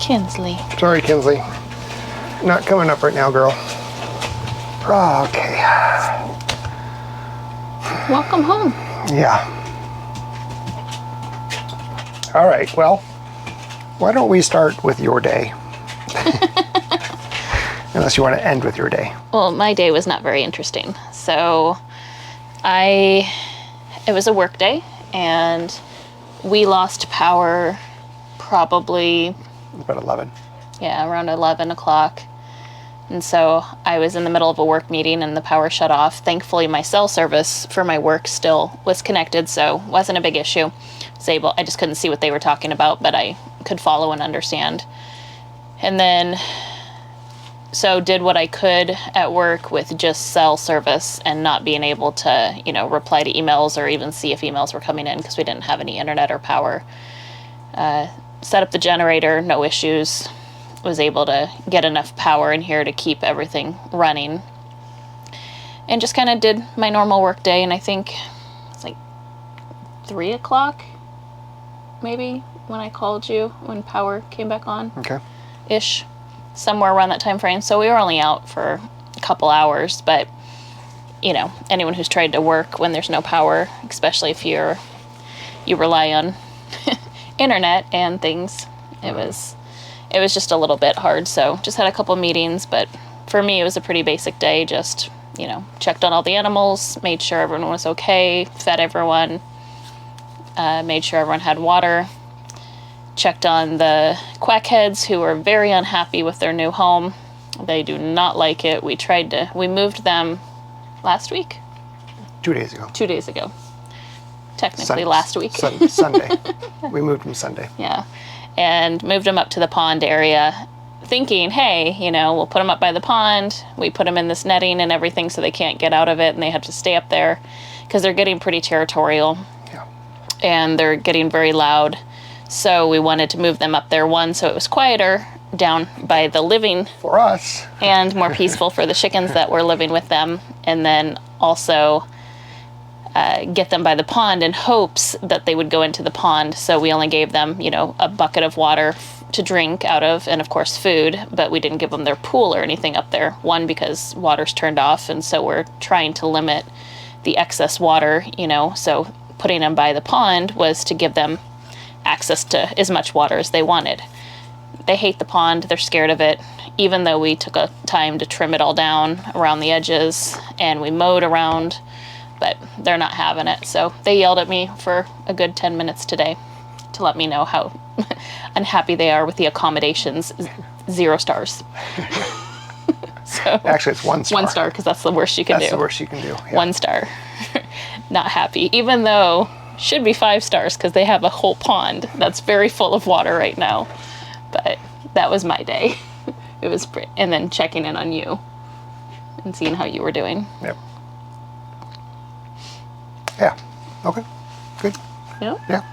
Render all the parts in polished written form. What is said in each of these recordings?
Kinsley. Sorry, Kinsley. Not coming up right now, girl. Okay. Welcome home. Yeah. All right, well, why don't we start with your day? Unless you want to end with your day. Well, my day was not very interesting. So it was a work day, and we lost power probably... About 11. Yeah, around 11 o'clock. And so I was in the middle of a work meeting and the power shut off. Thankfully, my cell service for my work still was connected, so wasn't a big issue. I just couldn't see what they were talking about, but I could follow and understand. And then, so did what I could at work with just cell service and not being able to, reply to emails or even see if emails were coming in because we didn't have any internet or power. Set up the generator, no issues. Was able to get enough power in here to keep everything running. And just kind of did my normal work day, and I think it's like 3 o'clock, maybe, when I called you, when power came back on. Okay. Ish. Somewhere around that time frame. So we were only out for a couple hours, but, anyone who's tried to work when there's no power, especially if you rely on internet and things, it was just a little bit hard. So just had a couple meetings, but for me it was a pretty basic day. Just checked on all the animals, made sure everyone was okay, fed everyone, made sure everyone had water, checked on the quackheads who were very unhappy with their new home. They do not like it. We moved them last week? 2 days ago. 2 days ago. Technically last week. Sunday. We moved them Sunday. Yeah. And moved them up to the pond area thinking, hey, we'll put them up by the pond. We put them in this netting and everything so they can't get out of it and they have to stay up there because they're getting pretty territorial. Yeah. And they're getting very loud. So we wanted to move them up there, so it was quieter down by the living. For us. And more peaceful for the chickens that were living with them. And then also get them by the pond in hopes that they would go into the pond. So we only gave them, a bucket of water to drink out of, and of course food, but we didn't give them their pool or anything up there. One, because water's turned off, and so we're trying to limit the excess water, so putting them by the pond was to give them access to as much water as they wanted. They hate the pond, they're scared of it, even though we took a time to trim it all down around the edges, and we mowed around, but they're not having it. So they yelled at me for a good 10 minutes today to let me know how unhappy they are with the accommodations. 0 stars. So actually, it's 1 star. 1 star, because that's the worst you can do. That's the worst you can do. Yeah. 1 star. Not happy. Even though should be 5 stars because they have a whole pond that's very full of water right now. But that was my day. It was and then checking in on you and seeing how you were doing. Yep. Yeah. Okay. Good. Yep. Yeah.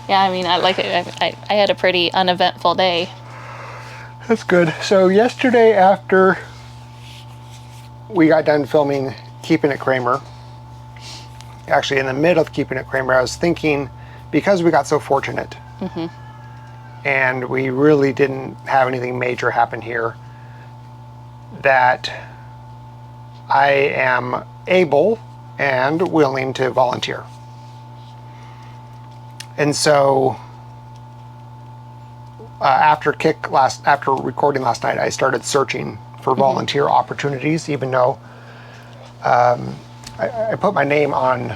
Yeah, I mean, I had a pretty uneventful day. That's good. So yesterday, after we got done filming Keeping It Kraemer, actually in the middle of Keeping It Kraemer, I was thinking, because we got so fortunate, and we really didn't have anything major happen here, that I am able and willing to volunteer. And so after recording last night, I started searching for volunteer opportunities, even though I put my name on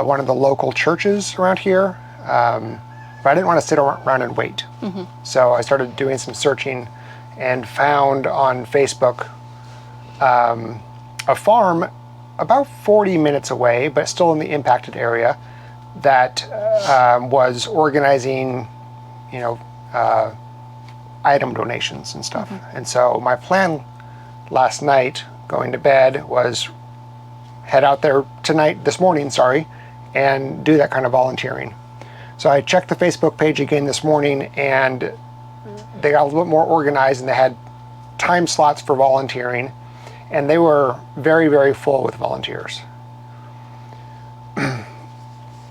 one of the local churches around here, but I didn't want to sit around and wait. So I started doing some searching and found on Facebook a farm about 40 minutes away, but still in the impacted area, that was organizing, item donations and stuff. And so my plan last night, going to bed, was head out there this morning, and do that kind of volunteering. So I checked the Facebook page again this morning, and they got a little bit more organized, and they had time slots for volunteering, and they were very, very full with volunteers.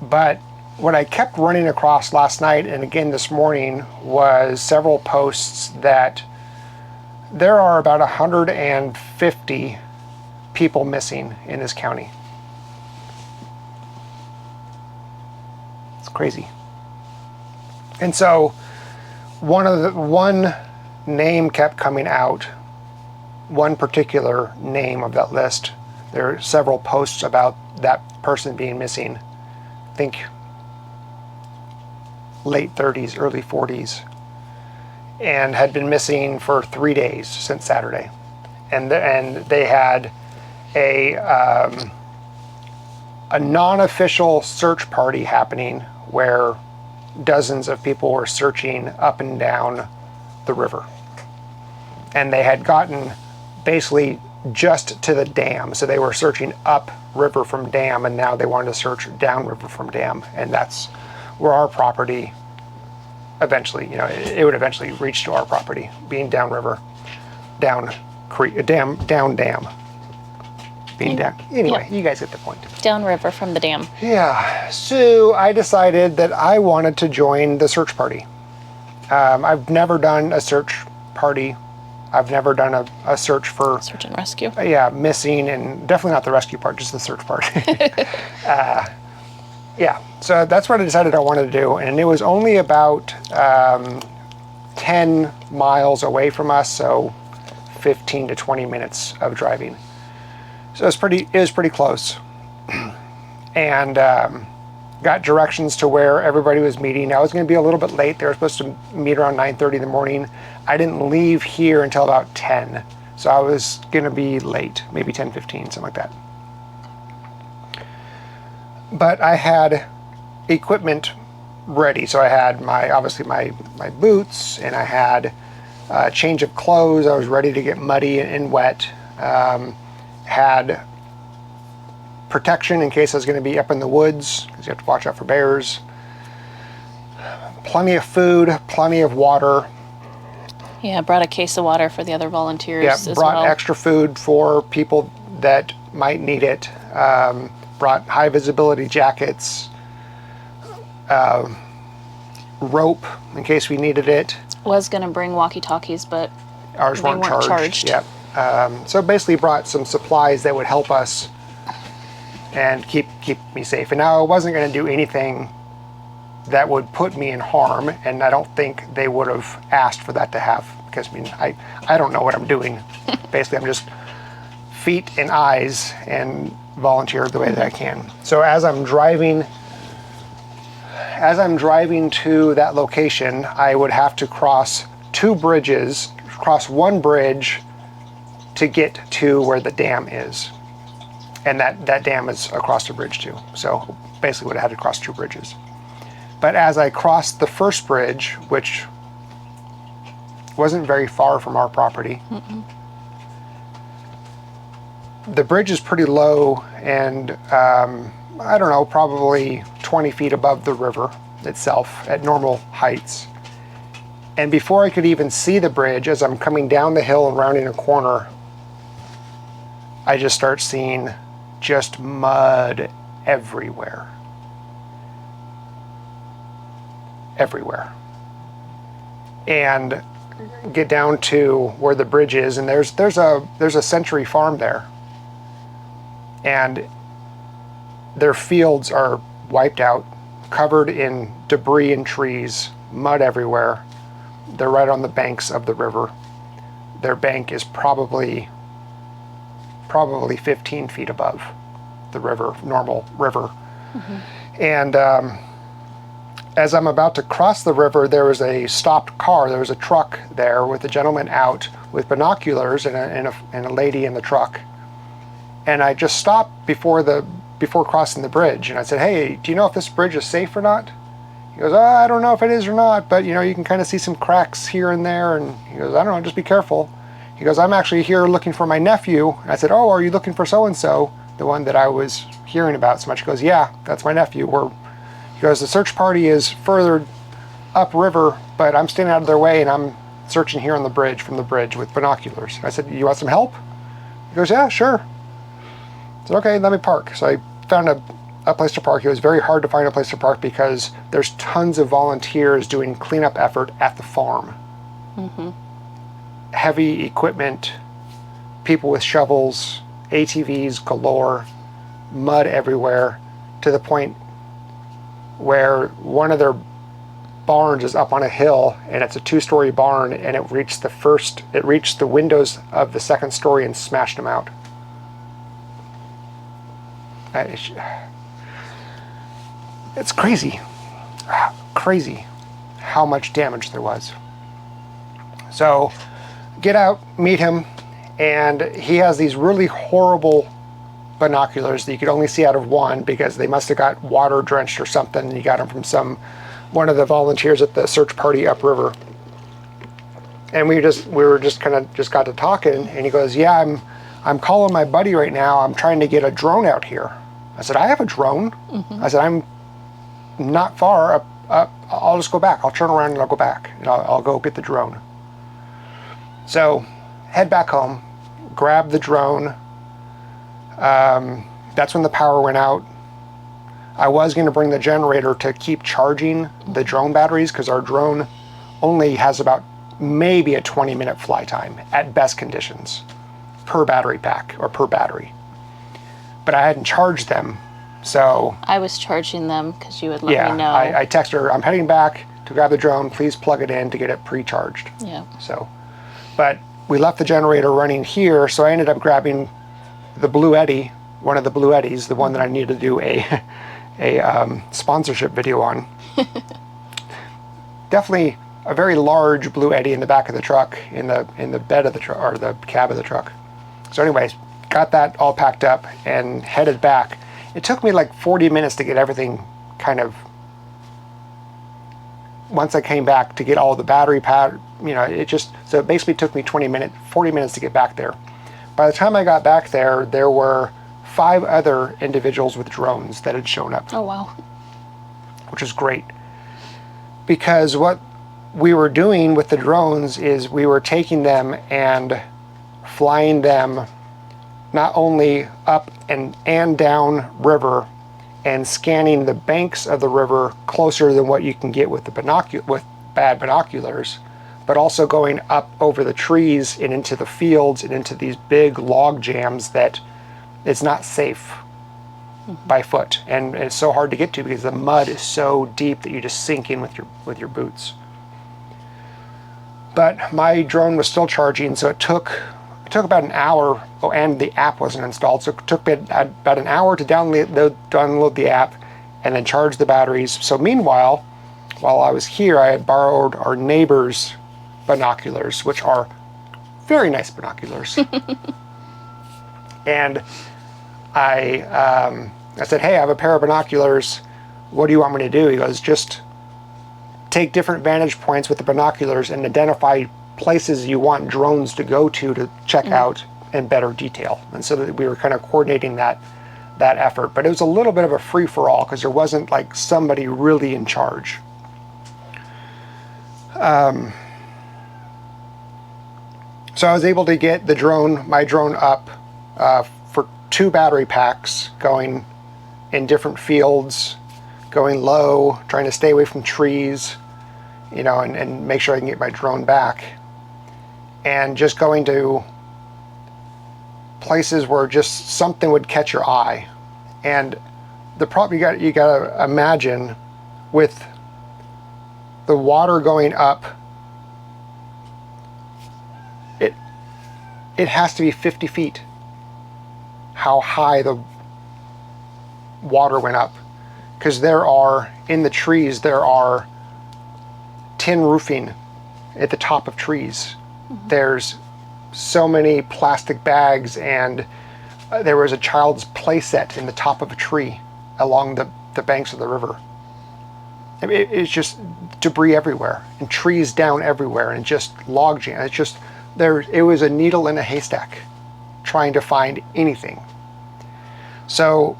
But what I kept running across last night and again this morning was several posts that there are about 150 people missing in this county. It's crazy. And so one name kept coming out, one particular name of that list. There are several posts about that person being missing. I think late 30s, early 40s, and had been missing for 3 days since Saturday. And they had a non-official search party happening where dozens of people were searching up and down the river. And they had gotten basically just to the dam. So they were searching up river from dam, and now they wanted to search down river from dam. And that's where our property eventually, it would eventually reach to our property, being downriver, down creek, dam, being down. Anyway, Yep. You guys get the point. Downriver from the dam. Yeah, so I decided that I wanted to join the search party. I've never done a search party. I've never done a search for Search and rescue. missing, and definitely not the rescue part, just the search part. Yeah, so that's what I decided I wanted to do, and it was only about 10 miles away from us, so 15 to 20 minutes of driving. So it was pretty close, and got directions to where everybody was meeting. I was going to be a little bit late. They were supposed to meet around 9:30 in the morning. I didn't leave here until about 10, so I was going to be late, maybe 10:15, something like that. But I had equipment ready. So I had obviously my boots, and I had a change of clothes. I was ready to get muddy and wet. Had protection in case I was going to be up in the woods, because you have to watch out for bears. Plenty of food, plenty of water. Yeah, I brought a case of water for the other volunteers as Brought well. extra food for people that might need it. Brought high visibility jackets, rope in case we needed it. Was going to bring walkie-talkies, but Ours they weren't weren't charged. charged. Yeah. So basically brought some supplies that would help us and keep me safe. And now I wasn't going to do anything that would put me in harm, and I don't think they would have asked for that to have, because I don't know what I'm doing. Basically, I'm just feet and eyes and volunteer the way that I can. So as I'm driving to that location, I would have to cross one bridge to get to where the dam is. And that dam is across the bridge too. So basically would have had to cross 2 bridges. But as I crossed the first bridge, which wasn't very far from our property, the bridge is pretty low, and I don't know, probably 20 feet above the river itself at normal heights. And before I could even see the bridge, as I'm coming down the hill and rounding a corner, I just start seeing just mud everywhere. Everywhere. And get down to where the bridge is, and there's a Century Farm there. And their fields are wiped out, covered in debris and trees, mud everywhere. They're right on the banks of the river. Their bank is probably 15 feet above the river, normal river. And as I'm about to cross the river, there was a stopped car. There was a truck there with a gentleman out with binoculars and a lady in the truck. And I just stopped before crossing the bridge, and I said, "Hey, do you know if this bridge is safe or not?" He goes, "I don't know if it is or not, but you can kind of see some cracks here and there." And he goes, "I don't know, just be careful." He goes, "I'm actually here looking for my nephew." And I said, "Oh, are you looking for so-and-so, the one that I was hearing about so much?" He goes, "Yeah, that's my nephew. He goes, "The search party is further upriver, but I'm staying out of their way, and I'm searching here on the bridge, from the bridge with binoculars." I said, "You want some help?" He goes, "Yeah, sure." I said, "Okay, let me park." So I found a place to park. It was very hard to find a place to park because there's tons of volunteers doing cleanup effort at the farm. Heavy equipment, people with shovels, ATVs galore, mud everywhere, to the point where one of their barns is up on a hill, and it's a 2-story barn, and it reached the windows of the 2nd story and smashed them out. It's crazy how much damage there was. So get out, meet him, and he has these really horrible binoculars that you could only see out of one because they must have got water drenched or something. He got them from one of the volunteers at the search party upriver. And we were just got to talking, and he goes, "Yeah, I'm calling my buddy right now. I'm trying to get a drone out here." I said, "I have a drone." I said, "I'm not far up. I'll just go back. I'll turn around and I'll go back, and I'll go get the drone." So head back home, grab the drone. That's when the power went out. I was going to bring the generator to keep charging the drone batteries because our drone only has about maybe a 20-minute fly time at best conditions per battery pack or per battery. But I hadn't charged them, so... I was charging them because you would let me know. I texted her, "I'm heading back to grab the drone. Please plug it in to get it pre-charged." Yeah. So, but we left the generator running here, so I ended up grabbing the Blue Eddy, one of the Blue Eddies, the one that I needed to do a sponsorship video on. Definitely a very large Blue Eddy in the back of the truck, in the bed of the truck, or the cab of the truck. So anyways, got that all packed up and headed back. It took me like 40 minutes to get everything kind of, once I came back, to get all the battery pad, so it basically took me 40 minutes to get back there. By the time I got back there, there were 5 other individuals with drones that had shown up. Oh, wow. Which is great. Because what we were doing with the drones is we were taking them and flying them not only up and down river and scanning the banks of the river closer than what you can get with with bad binoculars, but also going up over the trees and into the fields and into these big log jams that it's not safe by foot, and it's so hard to get to because the mud is so deep that you just sink in with your boots. But my drone was still charging, so it took about an hour. Oh, and the app wasn't installed, so it took me about an hour to download the app and then charge the batteries. So meanwhile, while I was here, I had borrowed our neighbor's binoculars, which are very nice binoculars. And I said, "Hey, I have a pair of binoculars. What do you want me to do?" He goes, "Just take different vantage points with the binoculars and identify places you want drones to go to check out in better detail." And so that we were kind of coordinating that effort. But it was a little bit of a free-for-all because there wasn't like somebody really in charge. So I was able to get my drone up for 2 battery packs, going in different fields, going low, trying to stay away from trees, and make sure I can get my drone back. And just going to places where just something would catch your eye. And the problem you gotta imagine, with the water going up, it has to be 50 feet how high the water went up, because in the trees there are tin roofing at the top of trees. There's so many plastic bags, and there was a child's play set in the top of a tree along the banks of the river. It's just debris everywhere and trees down everywhere and just log jam. It was a needle in a haystack trying to find anything. So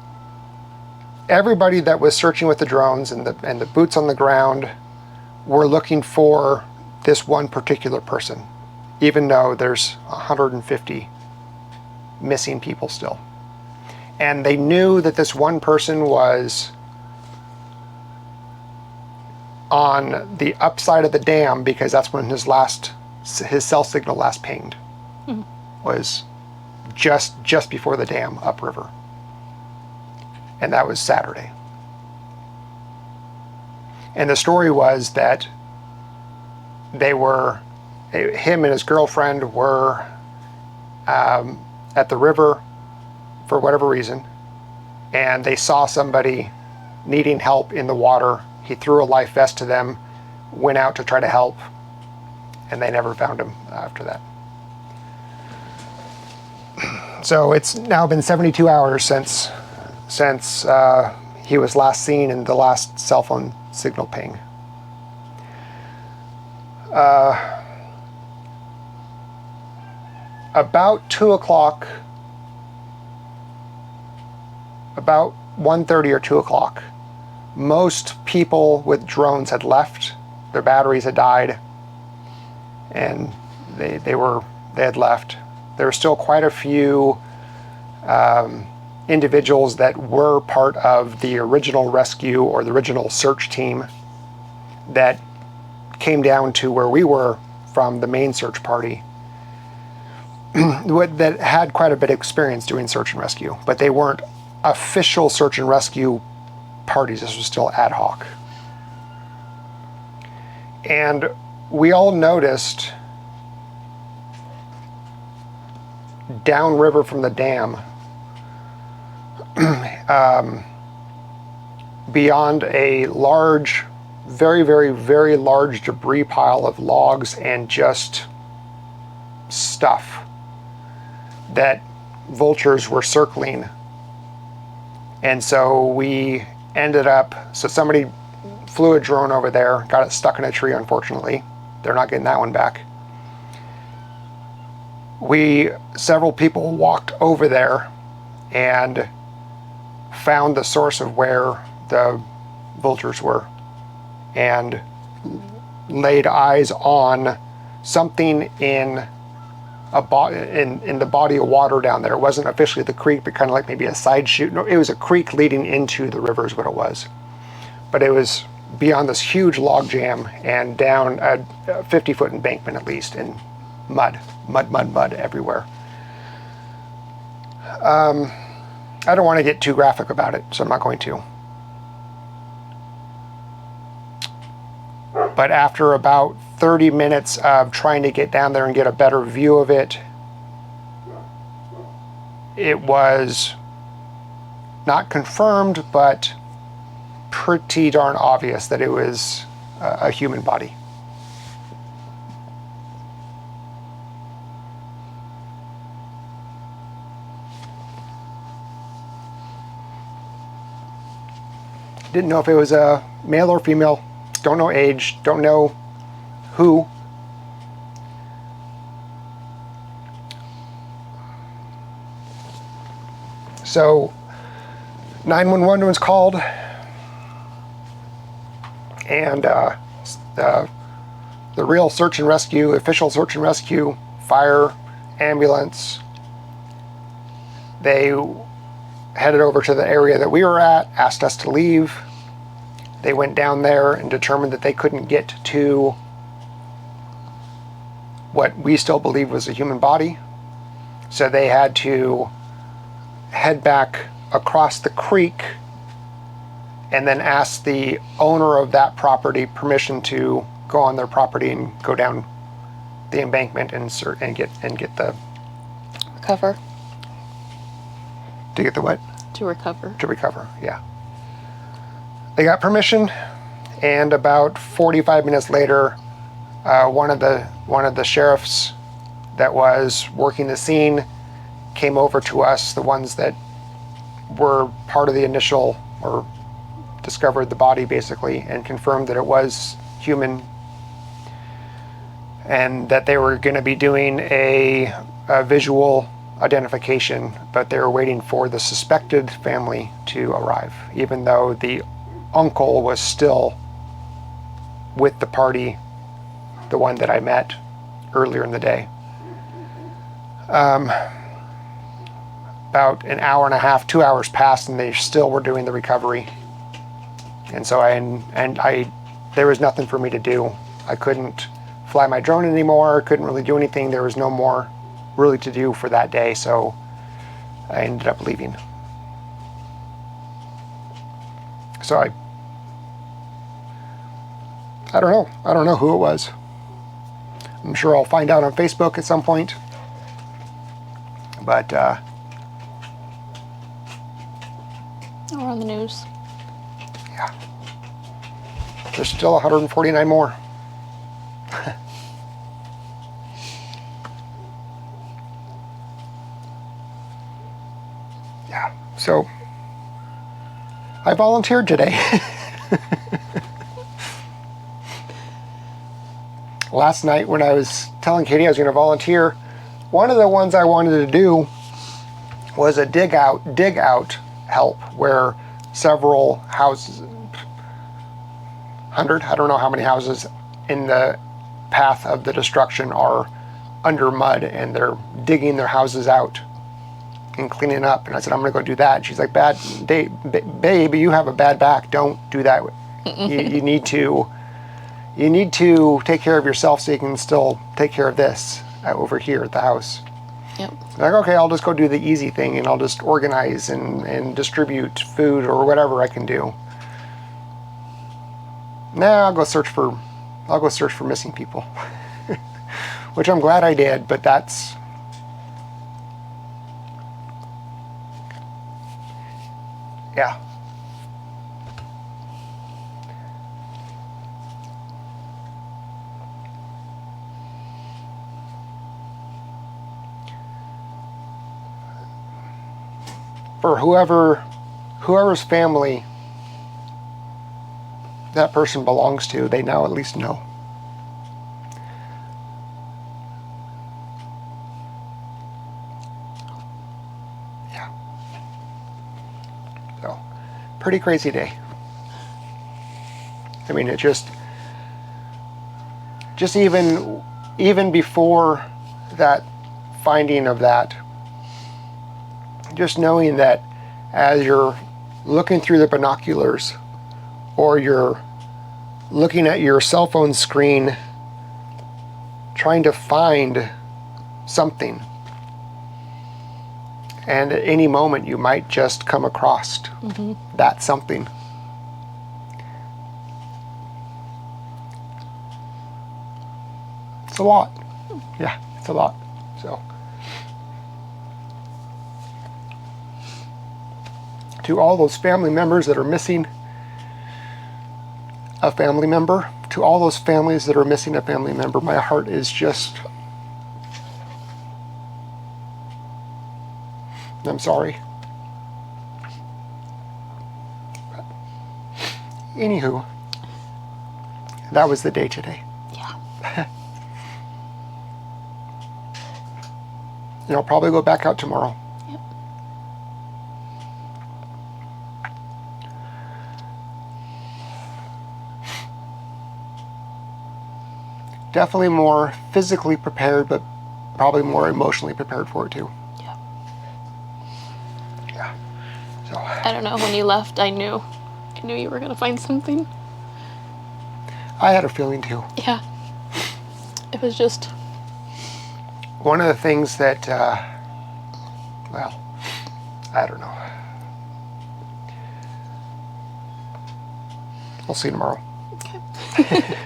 everybody that was searching with the drones and the boots on the ground were looking for this one particular person, even though there's 150 missing people still. And they knew that this one person was on the upside of the dam because that's when his cell signal last pinged. Was just before the dam upriver. And that was Saturday. And the story was that him and his girlfriend were at the river for whatever reason, and they saw somebody needing help in the water. He threw a life vest to them, went out to try to help, and they never found him after that. So it's now been 72 hours since he was last seen in the last cell phone signal ping. About 2 o'clock, about 1:30 or 2 o'clock, most people with drones had left. Their batteries had died, and they had left. There were still quite a few individuals that were part of the original rescue or the original search team that came down to where we were from the main search party that had quite a bit of experience doing search and rescue, but they weren't official search and rescue parties. This was still ad hoc. And we all noticed downriver from the dam, beyond a large, very, very, very large debris pile of logs and just stuff, that vultures were circling. And so we ended up, somebody flew a drone over there, got it stuck in a tree, unfortunately. They're not getting that one back. Several people walked over there and found the source of where the vultures were and laid eyes on something in the body of water down there. It wasn't officially the creek, but kind of like maybe a side chute. No, it was a creek leading into the river is what it was. But it was beyond this huge log jam and down a 50-foot embankment at least, in mud everywhere. I don't want to get too graphic about it, so I'm not going to. But after about 30 minutes of trying to get down there and get a better view of it, it was not confirmed, but pretty darn obvious that it was a human body. Didn't know if it was a male or female. Don't know age. Don't know who. So 911 was called, and the real search and rescue, official search and rescue, fire, ambulance, they headed over to the area that we were at, asked us to leave. They went down there and determined that they couldn't get to what we still believe was a human body. So they had to head back across the creek and then ask the owner of that property permission to go on their property and go down the embankment and get the Recover. To get the what? To recover. To recover, yeah. They got permission, and about 45 minutes later, one of the sheriffs that was working the scene came over to us, the ones that were part of the initial, or discovered the body basically, and confirmed that it was human, and that they were going to be doing a visual identification, but they were waiting for the suspected family to arrive, even though the uncle was still with the party, the one that I met about an hour and a half, 2 hours passed, and they still were doing the recovery. And so there was nothing for me to do. I couldn't fly my drone anymore, couldn't really do anything. There was no more really to do for that day, so I ended up leaving. So I don't know. I don't know who it was. I'm sure I'll find out on Facebook at some point. But or on the news. Yeah. There's still 149 more. Yeah. So I volunteered today. Last night when I was telling Katie I was going to volunteer, one of the ones I wanted to do was a dig out help where several houses, 100, I don't know how many houses in the path of the destruction are under mud, and they're digging their houses out and cleaning up. And I said, I'm going to go do that. And she's like, babe, you have a bad back. Don't do that. You need to take care of yourself so you can still take care of this over here at the house. Yep. Like, okay, I'll just go do the easy thing, and I'll just organize and distribute food or whatever I can do. Nah, I'll go search for missing people. Which I'm glad I did, but that's, yeah. For whoever's family that person belongs to, they now at least know. Yeah. So, pretty crazy day. I mean, it just even before that finding of that, just knowing that as you're looking through the binoculars or you're looking at your cell phone screen trying to find something, and at any moment you might just come across that something. It's a lot. Yeah, it's a lot. So to all those family members that are missing a family member, to all those families that are missing a family member, my heart is just, I'm sorry. But anywho, that was the day today. Yeah. And I'll probably go back out tomorrow. Yep. Definitely more physically prepared, but probably more emotionally prepared for it too. Yeah. Yeah. So I don't know, when you left, I knew you were gonna find something. I had a feeling too. Yeah. It was just one of the things that, well, I don't know. I'll see you tomorrow. okay.